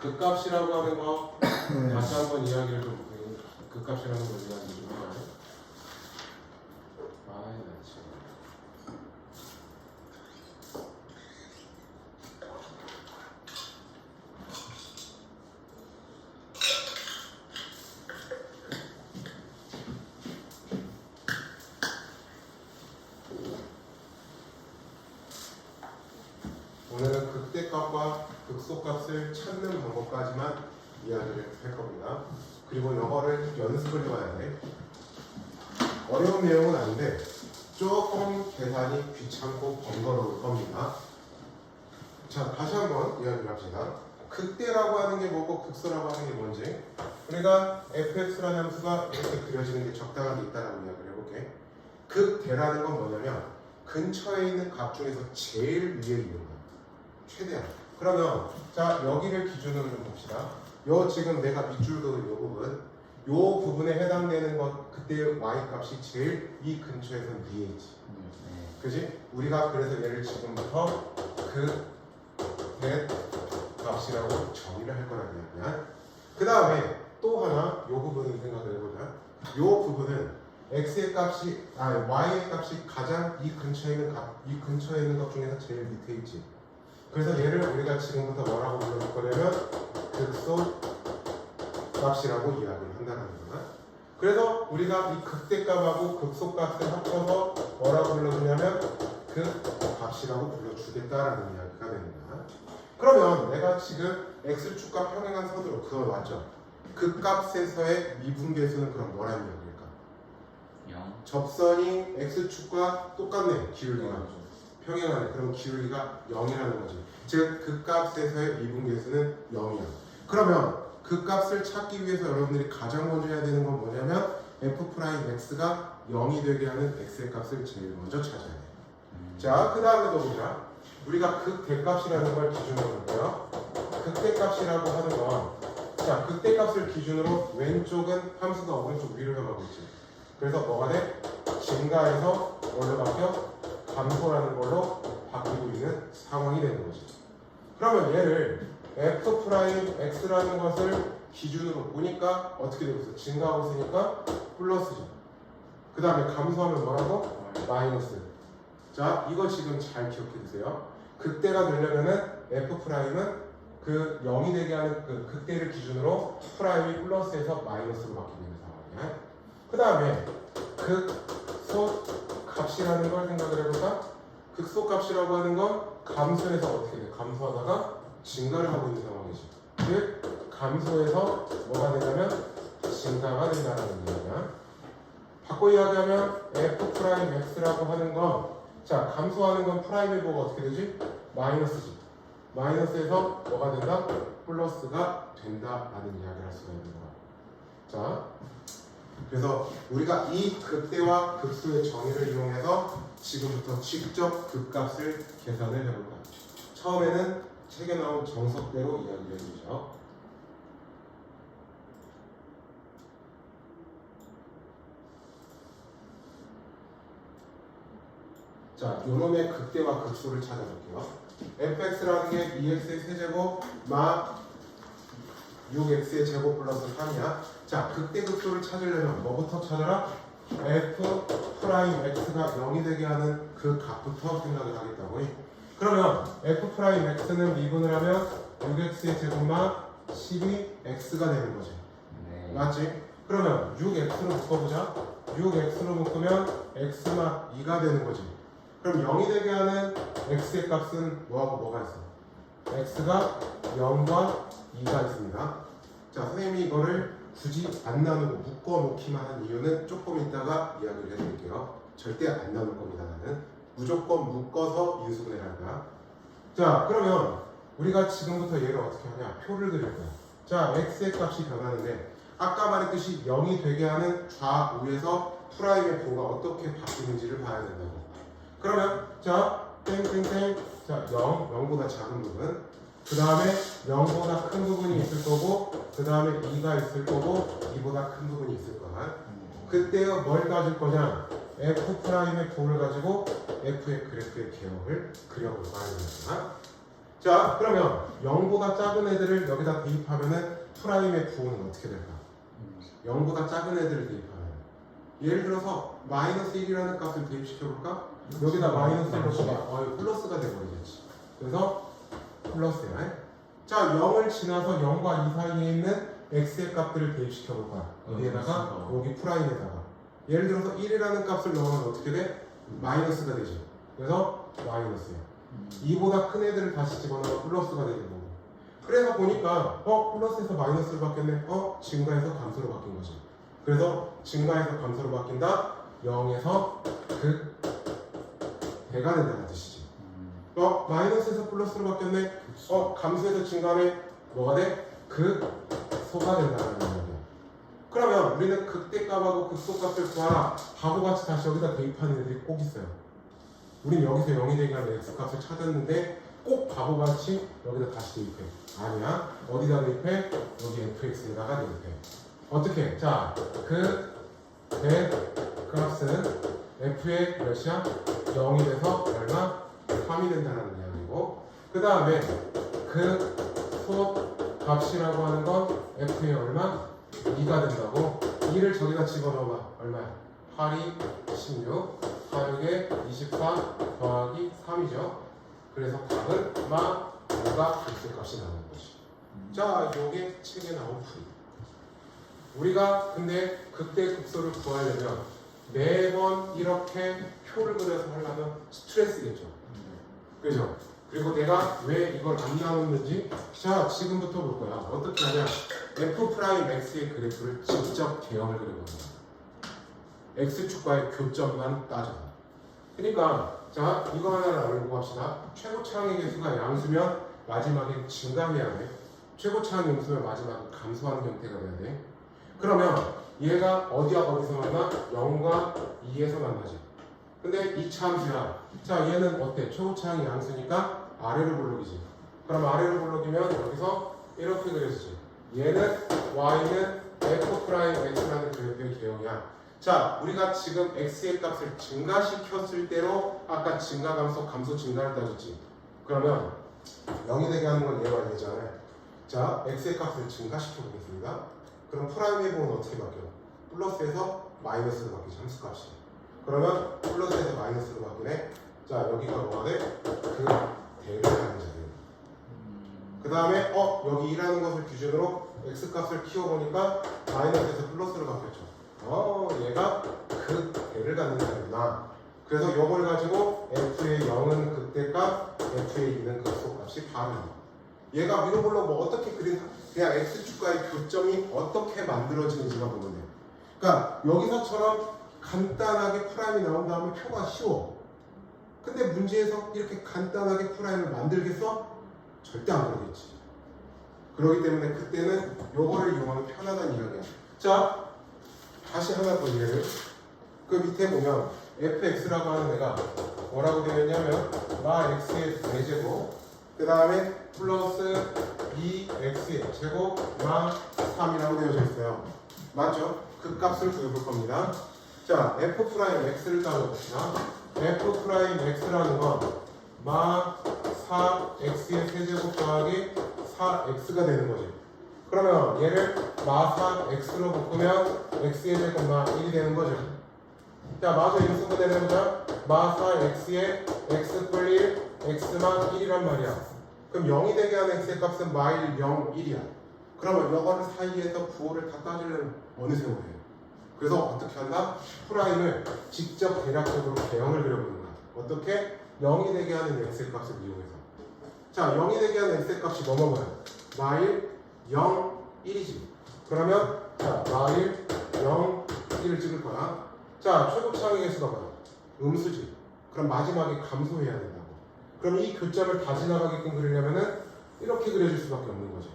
극값이라고 하는 거 다시 한번 이야기를 좀 극값이라는 걸 이야기 좀 해봐요. 마이너스 오늘은 극대값과 극소값을 찾는 방법까지만 이야기를 할 겁니다. 그리고 이거를 연습을 해봐야 돼. 어려운 내용은 아닌데 조금 계산이 귀찮고 번거로울 겁니다. 자, 다시 한번 이야기를 합시다. 극대라고 하는 게 뭐고 극소라고 하는 게 뭔지 우리가 fx라는 함수가 이렇게 그려지는 게 적당하게 있다라고 이야기를 해볼게. 극대라는 건 뭐냐면 근처에 있는 값 중에서 제일 위에 있는 거 최대한. 그러면 자 여기를 기준으로 좀 봅시다. 요 지금 내가 밑줄 그은 요 부분, 요 부분에 해당되는 것 그때 y 값이 제일 이 근처에선 위에 있지. 그지? 우리가 그래서 얘를 지금부터 그 값이라고 정의를 할 거라는 이야기야. 그 다음에 또 하나 요 부분을 생각을 해보자. 요 부분은 x의 값이 y의 값이 가장 이 근처에 있는 것 중에서 제일 밑에 있지. 그래서 얘를 우리가 지금부터 뭐라고 불러줄 거냐면 극소 값이라고 이야기를 한다는 거야. 그래서 우리가 이 극대값하고 극소값을 합쳐서 뭐라고 불러주냐면 그 값이라고 불러주겠다라는 이야기가 됩니다. 그러면 내가 지금 x축과 평행한 선으로 그거 맞죠? 극값에서의 미분계수는 그럼 뭐라는 이야기일까? 0. 접선이 x축과 똑같네. 기울기가 평행하네. 그럼 기울기가 0이라는 거지. 즉 극값에서의 미분계수는 0이야. 그러면 극값을 찾기 위해서 여러분들이 가장 먼저 해야 되는 건 뭐냐면 f'x가 0이 되게 하는 x의 값을 제일 먼저 찾아야 돼. 자, 그 다음에 또 보자. 우리가 극대값이라는 걸 기준으로 볼게요. 극대값이라고 하는 건 자, 극대값을 기준으로 왼쪽은 함수가 오른쪽 위로 향하고 있지. 그래서 뭐가 돼? 증가해서 뭘로 바뀌어? 감소라는 걸로 바뀌고 있는 상황이 되는 거지. 그러면 얘를 f'x라는 것을 기준으로 보니까 어떻게 되고 있어? 증가하고 있으니까 플러스죠. 그 다음에 감소하면 뭐라고? 마이너스. 자, 이거 지금 잘 기억해 두세요. 극대가 되려면은 f'은 그 0이 되게 하는 그 극대를 기준으로 프라임이 플러스에서 마이너스로 바뀌고 있는 상황이야. 그 다음에 극소 값이라는 걸 생각을 해볼까? 극소 값이라고 하는 건 감소해서 어떻게 돼? 감소하다가 증가를 하고 있는 상황이지. 즉 감소해서 뭐가 되냐면 증가가 된다는 이야기야. 바꿔 이야기하면 f'x라고 하는 건 자 감소하는 건 프라임의 보고 어떻게 되지? 마이너스지. 마이너스에서 뭐가 된다? 플러스가 된다라는 이야기를 할 수가 있는 거야. 자, 그래서 우리가 이 극대와 극소의 정의를 이용해서 지금부터 직접 극값을 계산을 해볼 거야. 처음에는 책에 나온 정석대로 이야기를 해주죠. 자, 요놈의 극대와 극소를 찾아볼게요. fx라는 게 2x의 세제곱 마 6x의 제곱 플러스 3이야. 자, 극대 극소를 찾으려면 뭐부터 찾아라? f'x가 0이 되게 하는 그 값부터 생각을 하겠다고. 그러면 f'x는 미분을 하면 6x의 제곱만 12x가 되는 거지. 네. 맞지? 그러면 6x로 묶어보자. 6x로 묶으면 x만 2가 되는 거지. 그럼 0이 되게 하는 x의 값은 뭐하고 뭐가 있어? x가 0과 2가 있습니다. 자, 선생님이 이거를 굳이 안 나누고 묶어놓기만 한 이유는 조금 이따가 이야기를 해드릴게요. 절대 안 나눌 겁니다. 나는 무조건 묶어서 인수분해를 한다. 자, 그러면 우리가 지금부터 얘를 어떻게 하냐? 표를 그릴 거야. 자, x의 값이 변하는데 아까 말했듯이 0이 되게 하는 좌우에서 프라임의 보가 어떻게 바뀌는지를 봐야 된다고. 그러면 자, 땡땡땡 자, 0보다 작은 부분 그 다음에 0보다 큰 부분이 있을 거고 그 다음에 2가 있을 거고 2보다 큰 부분이 있을 거야. 그때요 뭘 가질 거냐? f'의 부를 가지고 f의 그래프의 개형을 그려볼 거야. 자, 그러면 0보다 작은 애들을 여기다 대입하면은 프라임의 부호는 어떻게 될까? 0보다 작은 애들을 대입하면 예를 들어서 마이너스 1이라는 값을 대입시켜볼까? 여기다 마이너스 1을 넣으면 플러스가 돼버리겠지. 그래서 플러스야. 자, 0을 지나서 0과 2 사이에 있는 x의 값들을 대입시켜볼 거야. 여기에다가 여기 프라임에다가 예를 들어서 1이라는 값을 넣으면 어떻게 돼? 마이너스가 되죠. 그래서 마이너스야. 2보다 큰 애들을 다시 집어넣으면 플러스가 되는 거고. 그래서 보니까 플러스에서 마이너스로 바뀌었네. 증가해서 감소로 바뀐 거지. 그래서 증가해서 감소로 바뀐다. 0에서 대가 된다는 뜻이지. 마이너스에서 플러스로 바뀌었네. 감소해서 증가하네. 뭐가 돼? 소가 된다는 거예요. 그러면 우리는 극대값하고 극소값을 구하라. 바보같이 다시 여기다 대입하는 애들이 꼭 있어요. 우린 여기서 0이 되게 하는 x값을 찾았는데 꼭 바보같이 여기다 다시 대입해. 아니야. 어디다 대입해? 여기 fx에다가 대입해. 어떻게? 자, 값은 f의 몇이야? 0이 돼서 얼마? 3이 된다는 이야기고, 그 다음에 소 값이라고 하는 건 f의 얼마? 2가 된다고. 2를 저기다 집어넣어봐. 얼마야? 8이 16, 4, 6에 24 더하기 3이죠. 그래서 답은 5가 x값이 나오는 거지. 자, 요게 책에 나온 풀이. 우리가 근데 극대 극소를 구하려면 매번 이렇게 표를 그려서 하려면 스트레스겠죠. 그죠? 그리고 내가 왜 이걸 안 나눴는지, 자, 지금부터 볼 거야. 어떻게 하냐? f'x의 그래프를 직접 개형을 그려봅니다. x축과의 교점만 따져서. 그러니까 자, 이거 하나를 알고 합시다. 최고차항의 개수가 양수면 마지막에 증가해야 돼. 최고차항 양수면 마지막에 감소하는 형태가 돼야 돼. 그러면 얘가 어디와 어디서 만나? 0과 2에서 만나지. 근데 이 차함수야. 자, 얘는 어때? 최고차항이 양수니까 아래로 볼록이지. 그럼 아래로 볼록이면 여기서 이렇게 그려지지. 얘는 y는 f'x라는 그래프의 개형이야. 자, 우리가 지금 x의 값을 증가시켰을 때로 아까 증가 감소 감소 증가를 따졌지. 그러면 0이 되게 하는 건 얘와 얘잖아요. 자, x의 값을 증가시켜 보겠습니다. 그럼 프라임의 부호는 어떻게 바뀌어? 플러스에서 마이너스로 바뀌지, 함수값이. 그러면 플러스에서 마이너스로 바뀌네. 자, 여기가 뭐가 돼? 대를 하는 자리예요. 그 다음에 여기 2라는 것을 기준으로 x값을 키워보니까 마이너스에서 플러스로 바뀌었죠. 얘가 대를 갖는 자리구나. 그래서 이걸 가지고 f의 0은 극대값, f의 2는 극소값이 바로 얘가 위로 볼록 뭐 어떻게 그냥 x축과의 교점이 어떻게 만들어지는지만 보면 돼요. 그러니까 여기서처럼 간단하게 프라임이 나온 다음에 표가 쉬워. 근데 문제에서 이렇게 간단하게 프라임을 만들겠어? 절대 안 그러겠지. 그렇기 때문에 그때는 요거를 이용하면 편하다는 이야기야. 자, 다시 하나 더 이해를. 그 밑에 보면 fx라고 하는 애가 뭐라고 되어 있냐면 x의 4제곱, 그 다음에 플러스 2x의 제곱 3이라고 되어져 있어요. 맞죠? 그 값을 구해볼 겁니다. 자, f'x를 따져봅시다. f'x라는 건 4x의 세제곱 더하기 4x가 되는 거지. 그러면 얘를 4x로 묶으면 x의 제곱 1이 되는 거죠. 자, 마저 이거 쓰고 내려보자. 4x의 x 뿔 1, x만 1이란 말이야. 그럼 0이 되게 하는 x의 값은 마일 0, 1이야. 그러면 이거를 사이에서 부호를 다 따지려면 어느 세월에 해요. 그래서 어떻게 한다? 프라임을 직접 대략적으로 개형을 그려보는 거야. 어떻게? 0이 되게 하는 x의 값을 이용해서. 자, 0이 되게 하는 x의 값이 뭐뭐뭐야? 마일 0, 1이지. 그러면 자, 마일 0, 1을 찍을 거야. 자, 최고차항의 개수가 뭐야? 음수지. 그럼 마지막에 감소해야 된다고. 그럼 이 교점을 다 지나가게끔 그리려면은 이렇게 그려줄 수밖에 없는 거지.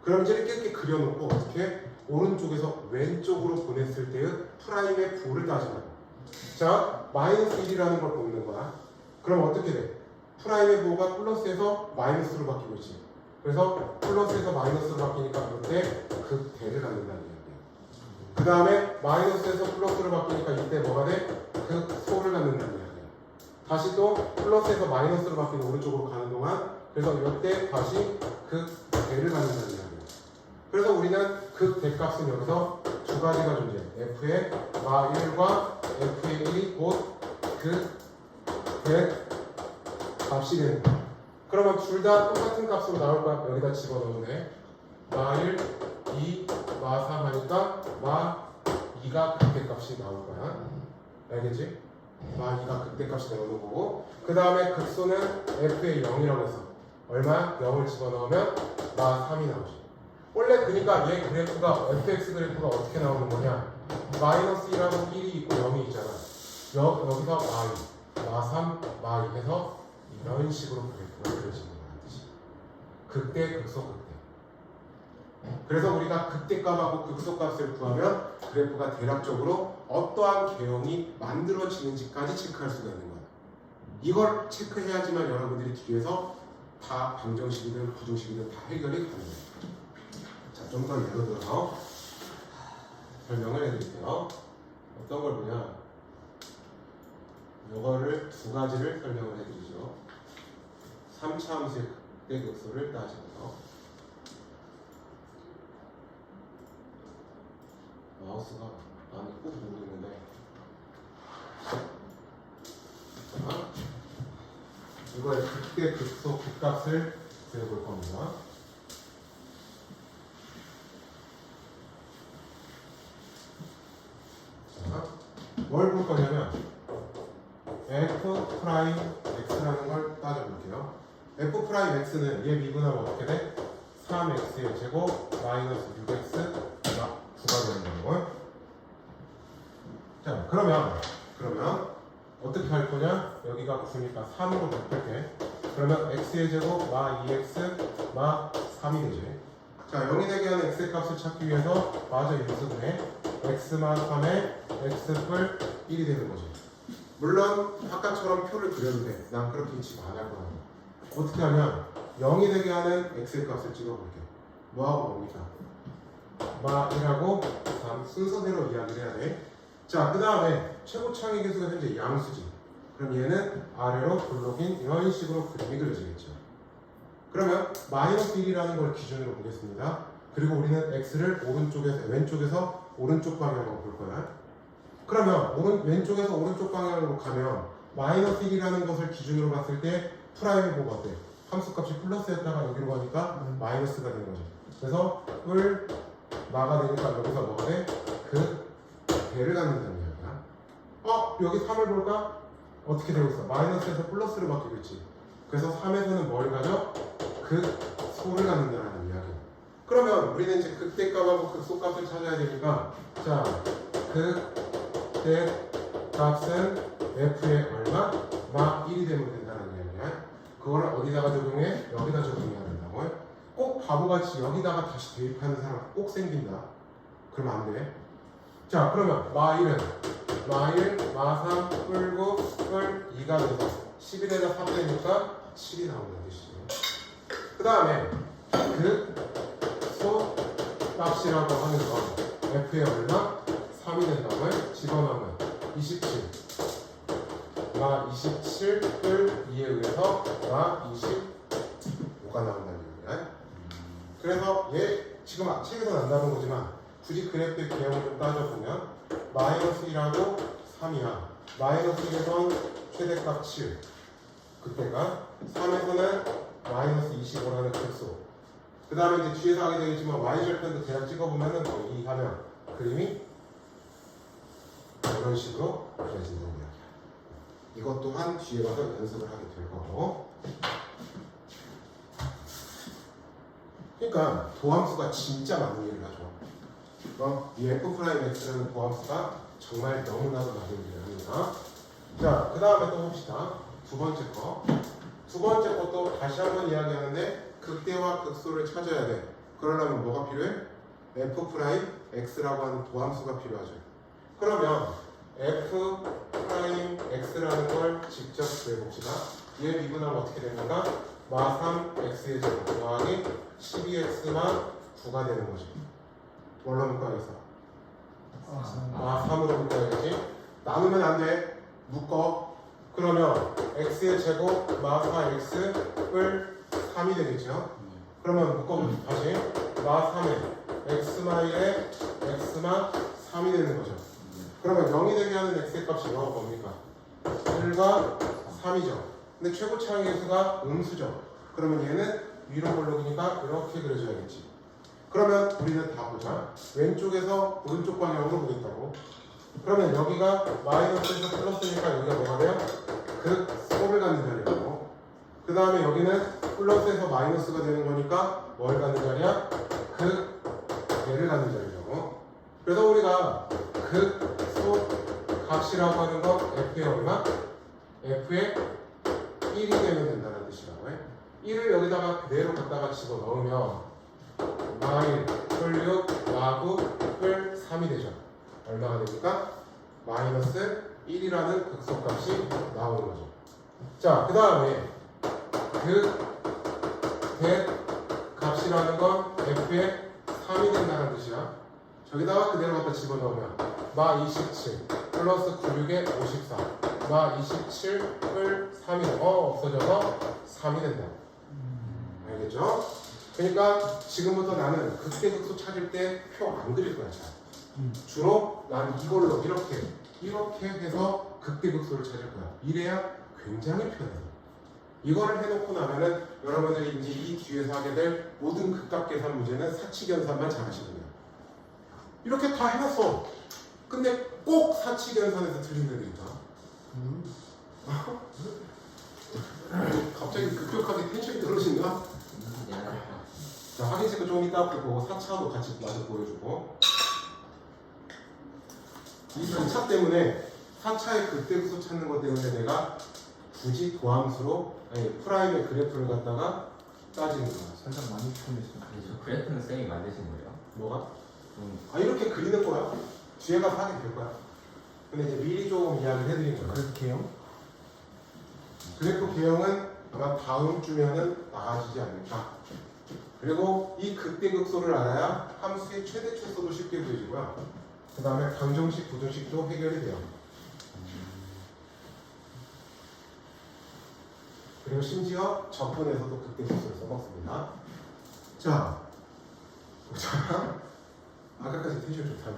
그럼 이제 이렇게 그려놓고 어떻게? 오른쪽에서 왼쪽으로 보냈을 때의 프라임의 부호를 따지는. 자, 마이너스 1이라는 걸 보는 거야. 그럼 어떻게 돼? 프라임의 부호가 플러스에서 마이너스로 바뀌고 있지. 그래서 플러스에서 마이너스로 바뀌니까 이때 대를 갖는다는 이야기야. 그 다음에 마이너스에서 플러스로 바뀌니까 이때 뭐가 돼? 소를 갖는다는 이야기야. 다시 또 플러스에서 마이너스로 바뀌는 오른쪽으로 가는 동안 그래서 이때 다시 극대를 갖는다는 이야기예요. 그래서 우리는 극대값은 여기서 두 가지가 존재해요. f의 마1과 f의 1이 곧 극대 값이 되는 거예요. 그러면 둘 다 똑같은 값으로 나올 거야. 여기다 집어넣으면 돼. 마1, 2, 마3 하니까 마2가 극대값이 나올 거야. 알겠지? 마2가 극대값이 나오는 거고, 그 다음에 극소는 f의 0이라고 해서 얼마? 0을 집어넣으면 마3이 나오지. 원래 그러니까 얘 그래프가 fx 그래프가 어떻게 나오는 거냐? 마이너스 1하고 1이 있고 0이 있잖아. 여기서 마2, 마3, 마2 해서 이런 식으로 그래프가 그려지는 거라는 뜻이. 극대, 극소, 극대. 그래서 우리가 극대값하고 극소값을 구하면 그래프가 대략적으로 어떠한 개형이 만들어지는지까지 체크할 수가 있는 거야. 이걸 체크해야지만 여러분들이 뒤에서 다 방정식이든 부등식이든 다 해결이 가능해요. 자, 좀 더 예로 들어서 설명을 해드릴게요. 어떤 걸 보냐? 이거를 두 가지를 설명을 해드리죠. 3차 함수의 극대 극소를 따져서 마우스가 나는 꾹 누르고 있는데, 자, 이거의 극대 극소 극값을 배워볼 겁니다. 자, 뭘 볼 거냐면 f 프라임 x라는 걸 따져볼게요. f 프라임 x는 얘 미분하면 어떻게 돼? 3x의 제곱 마이너스 6x 9가 되는 거고요. 자, 그러면 어떻게 할 거냐? 여기가 9니까 3으로 바꿀게. 그러면 x의 제곱 마 2x 마 3이 되지. 자, 0이 되게 하는 x의 값을 찾기 위해서 마저 인수분해 x만 3에 x뿔 1이 되는 거지. 물론 아까처럼 표를 그려도 돼. 난 그렇게 지금 안 할 거야. 어떻게 하면 0이 되게 하는 x의 값을 찍어볼게. 뭐하고 뭡니까? 마 1하고 3 순서대로 이야기를 해야 돼. 자, 그 다음에 최고 창의 계수가 현재 양수지. 그럼 얘는 아래로 블록인 이런 식으로 그림이 그려지겠죠. 그러면 마이너스 1이라는 걸 기준으로 보겠습니다. 그리고 우리는 x를 왼쪽에서 오른쪽 방향으로 볼 거야. 그러면 왼쪽에서 오른쪽 방향으로 가면 마이너스 1이라는 것을 기준으로 봤을 때 프라임이 뭐가 어때? 함수값이 플러스였다가 여기로 가니까 마이너스가 되는 거죠. 그래서 뿔 마가 되니까 여기서 뭐가 돼? 대를 갖는다는 이야기야. 여기 3을 볼까? 어떻게 되고 있어? 마이너스에서 플러스로 바뀌고 있지. 그래서 3에서는 뭘 가져? 극소를 갖는다는 이야기야. 그러면 우리는 이제 극대값하고 극소값을 찾아야 되니까, 자, 극대값은 f의 얼마? 마 1이 되면 된다는 이야기야. 그걸 어디다가 적용해? 여기다 적용해야 된다고. 꼭 바보같이 여기다가 다시 대입하는 사람 꼭 생긴다. 그러면 안 돼. 자, 그러면 마1은 마1, 마3, 뿔9, 뿔 2가 돼서 11에다 3 되니까 7이 나온다는 뜻이에요. 그 다음에 극소 값이라고 하는 건 f의 얼마? 3이 된다고요? 집어넣으면 27 마 27, 뿔 2에 의해서 마 25가 나온다는 얘기야. 그래서 얘 지금 책에서 안 나온 거지만 굳이 그래프의 개형을 좀 따져보면 마이너스 1하고 3이야. 마이너스 1에선 최대값 7, 그때가 3에서는 마이너스 25라는 극소. 그 다음에 이제 뒤에서 하게 되겠지만 y절편도 대략 찍어보면은 이 하면 그림이 이런 식으로 그려진다는 이야기야. 이것 또한 뒤에 가서 연습을 하게 될 거고. 그러니까 도함수가 진짜 많은 일을 하죠. 그럼 이 f'x라는 도함수가 정말 너무나도 많은 일을 합니다. 자, 그 다음에 또 봅시다. 두 번째 거. 두 번째 것도 다시 한번 이야기하는데 극대와 극소를 찾아야 돼. 그러려면 뭐가 필요해? f'x라고 하는 도함수가 필요하죠. 그러면 f'x라는 걸 직접 구해봅시다. 얘 미분하면 어떻게 되는가? 마 3x의 제곱 더하기 12x만 9가 되는 거죠. 뭘로 묶어야겠어? 마 3으로 묶어야겠지? 나누면 안 돼. 묶어. 그러면 x의 제곱 마 4x을 3이 되겠죠? 그러면 묶어보죠. 다시 마 3에 x마 1에 x마 3이 되는 거죠. 그러면 0이 되게 하는 x의 값이 뭐가 뭡니까? 1과 3이죠. 근데 최고 차항의 수가 음수죠. 그러면 얘는 위로 볼록이니까 이렇게 그려줘야겠지. 그러면 우리는 다 보자. 왼쪽에서 오른쪽 방향으로 보겠다고. 그러면 여기가 마이너스에서 플러스니까 여기가 뭐가 돼요? 극소를 갖는 자리라고. 그 다음에 여기는 플러스에서 마이너스가 되는 거니까 뭘 갖는 자리야? 극대를 갖는 자리라고. 그래서 우리가 극소 값이라고 하는 거 f의 얼마? f의 1이 되면 된다는 뜻이라고 해. 1을 여기다가 그대로 갖다가 집어넣으면 마일, 풀 6, 마구, 풀 3이 되죠. 얼마가 됩니까? 마이너스 1이라는 극소값이 나오는 거죠. 자, 그 다음에 대 값이라는 건 f의 3이 된다는 뜻이야. 저기다가 그대로 갖다 집어넣으면 마 27 플러스 96에 54 마 27 풀 3이 없어져서 3이 된다. 알겠죠? 그러니까 지금부터 나는 극대극소 찾을 때 표 안 그릴 거야. 잘. 주로 난 이걸로 이렇게 해서 극대극소를 찾을 거야. 이래야 굉장히 편해. 이거를 해놓고 나면은 여러분들이 이제 이 뒤에서 하게 될 모든 극값 계산 문제는 사칙연산만 잘하시면 돼요. 이렇게 다 해놨어. 근데 꼭 사칙연산에서 틀린 데가 있다. 갑자기 급격하게 텐션이 떨어진다. 자, 확인식을 좀 이따 보고 4차도 같이 마저 보여주고. 이 4차 때문에 4차의 극대극소 찾는 것 때문에 내가 굳이 도함수로 프라임의 그래프를 갖다가 따지는 거야. 살짝 많이 편했어요. 저 그래프는 쌤이 만드신 거예요? 뭐가? 이렇게 그리는 거야. 뒤에 가서 하게 될 거야. 근데 이제 미리 좀 이야기를 해드린 거야. 그래프 개형? 그래프 개형은 아마 다음 주면은 나아지지 않을까. 그리고 이 극대극소를 알아야 함수의 최대 최소도 쉽게 구해지고요. 그 다음에 방정식, 부정식도 해결이 돼요. 그리고 심지어 접근에서도 극대극소를 써먹습니다. 자, 보자. 아까까지 텐션 좋다며.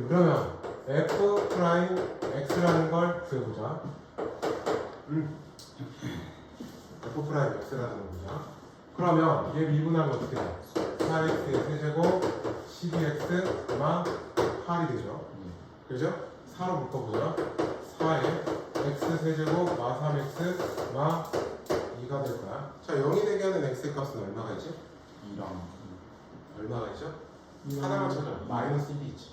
그러면 f 프라임 x라는 걸 구해보자. f 프라임 x라는 걸 보자. 그러면 얘 미분하면 어떻게 돼? 4x의 세제곱 12x, 8이 되죠. 그죠? 4로 묶어보자. 4에 x 세제곱, 3x, 2가 될 거야. 자, 0이 되게 하는 x의 값은 얼마가 있지? 2랑 얼마가 있죠? 하나만 찾아. 마이너스 1이 있지.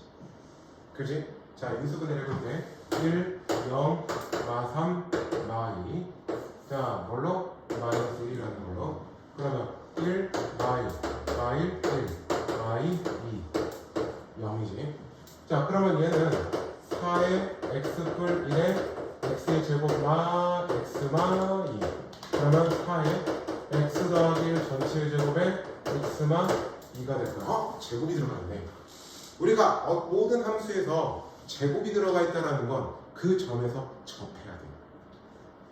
그지? 자, 인수분해를 해볼게. 1, 0, 3, 2. 자, 뭘로? 마이너스 1이라는 걸로. 그러면 1, 1, 1, 2. 0이지. 자, 그러면 얘는 4의 x뿔 1에 x의 제곱 x마 2. 그러면 4의 x 더하기 1 전체의 제곱에 x마 2가 될 거야. 제곱이 들어갔네. 우리가 모든 함수에서 제곱이 들어가 있다는 건 그 점에서 접해야 돼요.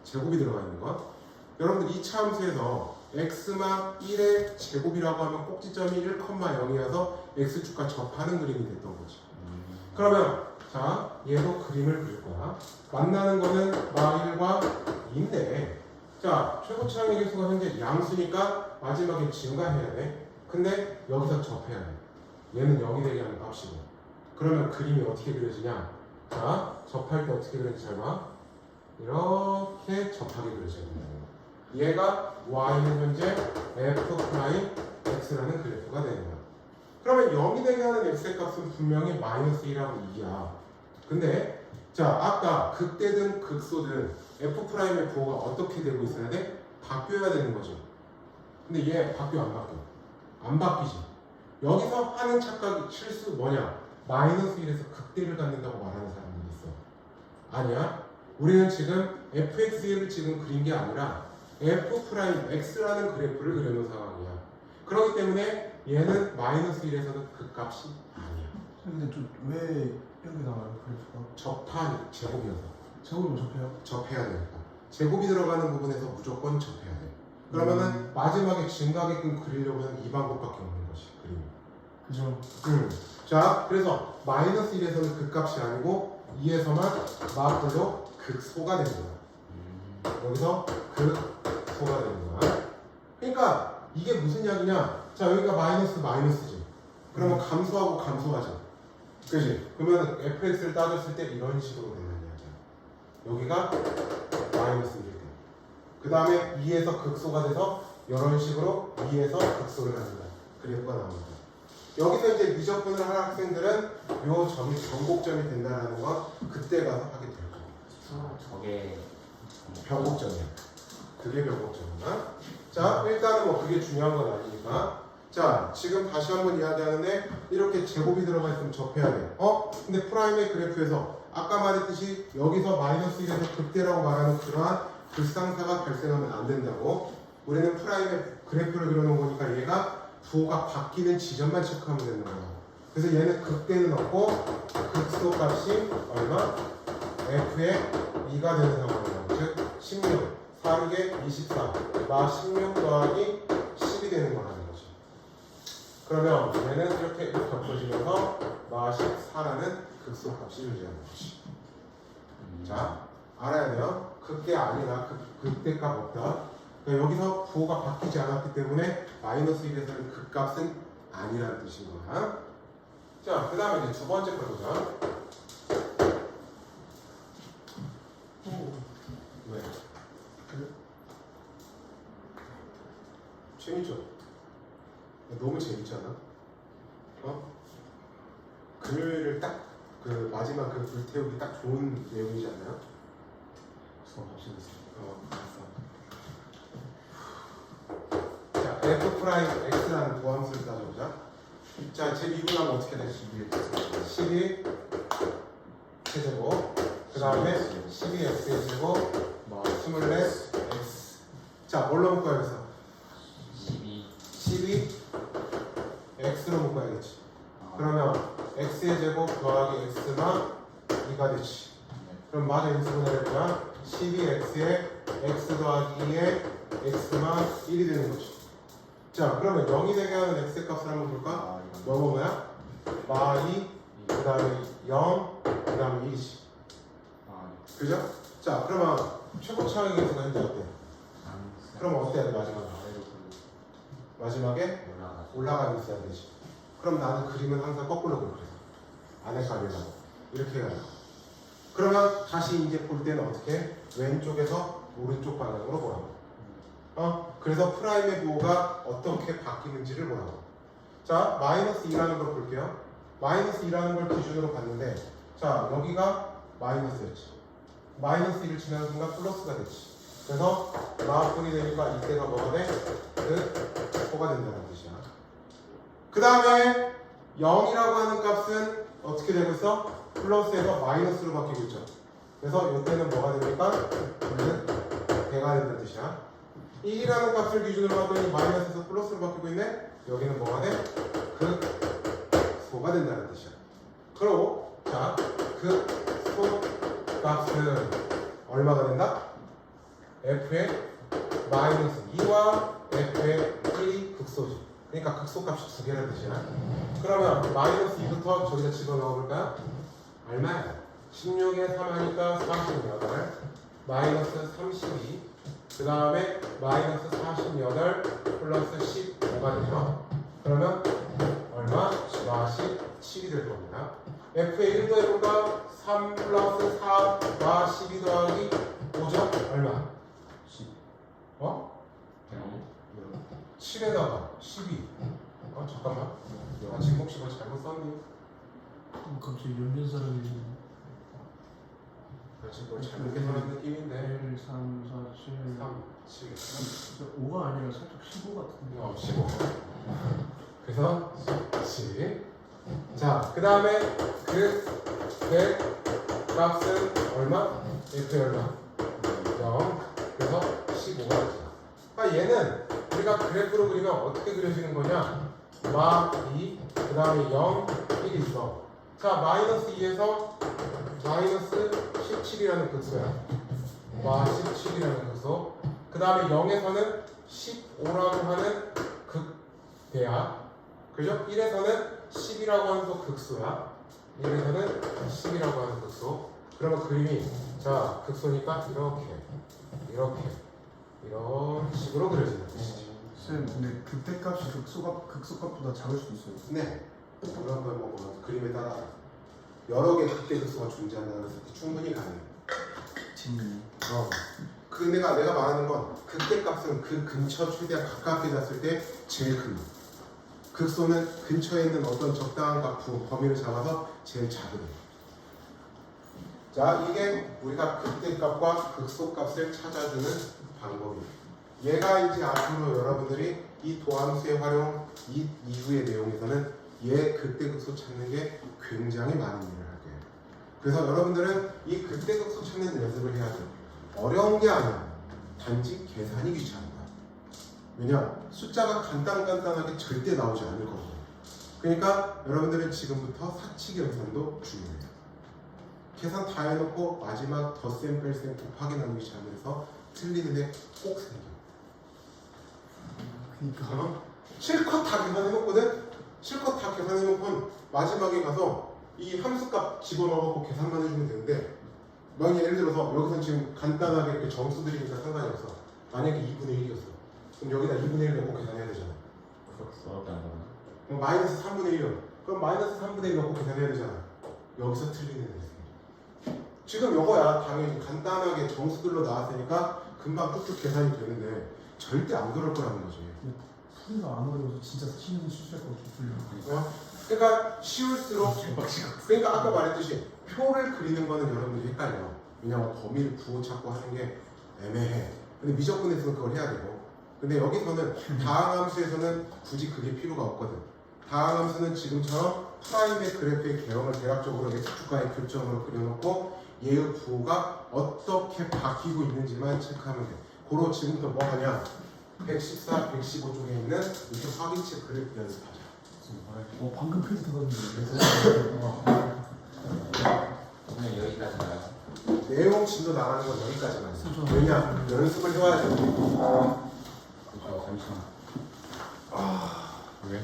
제곱이 들어가 있는 건. 여러분들 2차 함수에서 x마 1의 제곱이라고 하면 꼭지점이 1,0이어서 x축과 접하는 그림이 됐던 거지. 그러면 자, 얘도 그림을 그릴 거야. 만나는 거는 마 1과 2인데 자, 최고차항의 개수가 현재 양수니까 마지막에 증가해야 돼. 근데 여기서 접해야 돼. 얘는 0이 되게 하는 값이고. 그러면 그림이 어떻게 그려지냐? 자, 접할 때 어떻게 그려지지? 잘 봐. 이렇게 접하게 그려져야 된다는 거야. 얘가 y는 현재 f 프라임 x라는 그래프가 되는 거야. 그러면 0이 되게 하는 x의 값은 분명히 마이너스 1하고 2야. 근데 자, 아까 극대든 극소든 f 프라임의 부호가 어떻게 되고 있어야 돼? 바뀌어야 되는 거죠. 근데 얘 바뀌어 안 바뀌어? 안 바뀌지. 여기서 하는 착각 실수 뭐냐? 마이너스 1에서 극대를 갖는다고 말하는 사람들이 있어. 아니야. 우리는 지금 fx를 지금 그린 게 아니라 f 프라임 x라는 그래프를 그려놓은 상황이야. 그렇기 때문에 얘는 마이너스 1에서는 극값이 아니야. 근데 왜 이렇게 나와요 그래프가? 접한 제곱이어서. 제곱으로 접해요? 접해야 되니까. 제곱이 들어가는 부분에서 무조건 접해야 돼. 그러면은 마지막에 증가하게끔 그리려고 하는 이 방법밖에 없는 것이 그림이. 그죠. 자, 그래서 마이너스 1에서는 극값이 아니고 2에서만 마플로 극소가 되는 거야. 여기서 극소가 되는 거야. 그러니까 이게 무슨 이야기냐? 자, 여기가 마이너스지. 그러면 감소하고 감소하죠. 그지? 그러면 fx를 따졌을 때 이런 식으로 되는 이야기야. 여기가 마이너스 1이 돼. 그 다음에 2에서 극소가 돼서 이런 식으로 2에서 극소를 합니다. 그래프가 나옵니다. 여기서 이제 미적분을 하는 학생들은 요 점이 변곡점이 된다는 건 그때 가서 하게 될 거예요. 저게 변곡점이야. 그게 변곡점이야. 자, 일단은 뭐 그게 중요한 건 아니니까. 자, 지금 다시 한번 이야기하는데 이렇게 제곱이 들어가 있으면 접해야 돼. 근데 프라임의 그래프에서 아까 말했듯이 여기서 마이너스 1에서 극대라고 말하는 그러한 불상사가 발생하면 안 된다고. 우리는 프라임의 그래프를 그려놓은 거니까 얘가 부호가 바뀌는 지점만 체크하면 되는 거야. 그래서 얘는 극대는 없고 극소 값이 얼마? f의 2가 되는 상황이야. 즉 16, 4르게 24, 마 16 더하기 10이 되는 거라는 거지. 그러면 얘는 이렇게 겹쳐지면서 마 14라는 극소 값이 존재하는 거지. 자, 알아야 돼요. 극대 아니라 극대값 없다. 그러니까 여기서 부호가 바뀌지 않았기 때문에 마이너스 1에서는 극값은 아니라는 뜻인 거야. 자, 그 다음에 이제 두 번째 걸 보자. 왜? 재밌죠? 너무 재밌지 않아? 금요일을 딱 그 마지막 그 불태우기 딱 좋은 내용이지 않나요? 수업 없이 알았어. 자, f 프라임 x라는 도함수를 따져보자. 자, 제 미분하면 어떻게 돼? 12 세제곱. 그 다음에 12x의 제곱. 24 x. 자, 뭘로 묶어야겠어? 12 x로 묶어야겠지. 그러면 x의 제곱 더하기 x만 2가 되지. 그럼 마저 인수분해를 해보자. 12x에 x 더하기 2에 x만 1이 되는 거지. 자, 그러면 0이 되게 하는 x의 값을 한번 볼까? 뭐야? 마 2, 그 다음에 0, 그 다음에 1이지. 그죠? 자, 그러면 최고 차항의 개수가 현재 어때? 그럼 어떻게 해야 돼, 마지막에? 마지막에 올라가는 있어야 되지. 그럼 나는 그림은 항상 거꾸로 그려. 안에 가려고 이렇게 해야 돼. 그러면 다시 이제 볼 때는 어떻게? 왼쪽에서 오른쪽 방향으로 보라고. 그래서 프라임의 부호가 어떻게 바뀌는지를 보라고. 자, 마이너스 2라는 걸 볼게요. 마이너스 2라는 걸 기준으로 봤는데, 자, 여기가 마이너스였지. 마이너스 1을 지나는 순간 플러스가 됐지. 그래서 마분이 되니까 이때가 뭐가 돼? 소가 된다는 뜻이야. 그 다음에 0이라고 하는 값은 어떻게 되고 있어? 플러스에서 마이너스로 바뀌고 있죠. 그래서 이때는 뭐가 됩니까? 대가 된다는 뜻이야. 1이라는 값을 기준으로 봤더니 마이너스에서 플러스로 바뀌고 있네? 여기는 뭐가 돼? 소가 된다는 뜻이야. 그리고 자, 소 값은 얼마가 된다? f의 마이너스 2와 f의 1이 극소지. 그러니까 극소값이 두 개라는 뜻이야. 그러면 마이너스 2부터 저기다 집어넣어볼까요? 얼마야? 16에 3하니까 48 마이너스 32 그 다음에 마이너스 48 플러스 15가 되죠. 그러면 얼마? 47이 될 겁니다. f의 1도 해볼까? 3 플러스 4 마 12 더하기 5죠? 얼마? 10 7에다가 12 잠깐만 지금 혹시 뭐 잘못 썼니? 갑자기 연변 사람이 지금 뭘 잘못 계산한 느낌인데 1, 3, 4, 7 3, 7 5가 아니라 살짝 15 같은데 15 그래서 7 자, 그 다음에 그 값은 얼마? F의 얼마? 0 그래서 15가 되죠. 그러니까 얘는 우리가 그래프로 그리면 어떻게 그려지는 거냐? 마 2, 그 다음에 0, 1이 있어. 자, 마이너스 2에서 마이너스 17이라는 극소야. 마 17이라는 극소. 그 다음에 0에서는 15라고 하는 극대야. 그죠? 1에서는 10이라고 하는 또 극소야. 1에서는 10이라고 하는 극소. 그러면 그림이 자 극소니까 이런 식으로 그려지는 것이지. 쌤, 근데 극대값이 극소값보다 작을 수도 있어요. 네. 그런 걸 보면 그림에 따라 여러 개의 극대 극소가 존재한다는 것은 충분히 가능해. 재밌네. 그 내가 말하는 건 극대값은 그 근처 최대한 가깝게 잤을 때 제일 큰 거. 극소는 근처에 있는 어떤 적당한 값 범위를 잡아서 제일 작은 거. 자, 이게 우리가 극대값과 극소값을 찾아주는 방법이에요. 얘가 이제 앞으로 여러분들이 이 도함수의 활용 이 이후의 내용에서는 얘 극대극소 찾는 게 굉장히 많은 일을 할 거예요. 그래서 여러분들은 이 극대극소 찾는 연습을 해야 돼요. 어려운 게 아니야. 단지 계산이 귀찮다. 왜냐? 숫자가 간단하게 절대 나오지 않을 거거든요. 그러니까 여러분들은 지금부터 사칙 연산도 중요해요. 계산 다 해놓고 마지막 덧셈 뺄셈 곱하기 나누기 잘못해서 틀리는 애 꼭 생겨. 그니까. 실컷 다 계산해놓거든? 실컷 다 계산해놓고 마지막에 가서 이 함수값 집어넣어놓고 계산만 해주면 되는데 만약에 예를 들어서 여기서 지금 간단하게 이렇게 점수들이니까 상관이 없어. 만약에 2분의 1이었어. 그럼 여기다 2분의 1 넣고 계산해야 되잖아. 그렇게 어렵지 않아. 그럼 마이너스 3분의 1이요. 그럼 마이너스 3분의 1 넣고 계산해야 되잖아. 여기서 틀리는 애들. 지금 요거야 당연히 간단하게 정수들로 나왔으니까 금방 뚝뚝 계산이 되는데 절대 안 그럴 거라는 거지. 풀이가 안 어려워서 진짜 치는 실수할 것 같아, 풀려. 그러니까 쉬울수록 그러니까 아까 말했듯이 표를 그리는 거는 여러분들이 헷갈려. 왜냐면 범위를 부호 찾고 하는 게 애매해. 근데 미적분에서는 그걸 해야 되고 근데 여기서는 다항함수에서는 굳이 그게 필요가 없거든. 다항함수는 지금처럼 프라임의 그래프의 개형을 대략적으로 x축과의 교점으로 그려놓고 얘의 부호가 어떻게 바뀌고 있는지만 체크하면 돼. 고로 지금부터 뭐 하냐 114, 115 쪽에 있는 이렇게 확인책 그래프 연습하자. 방금 페이지 들어갔는데. 오늘 여기까지 가요. 내용 진도 나가는 건 여기까지만. 왜냐? 연습을 해와야 돼. 잠시만. 왜?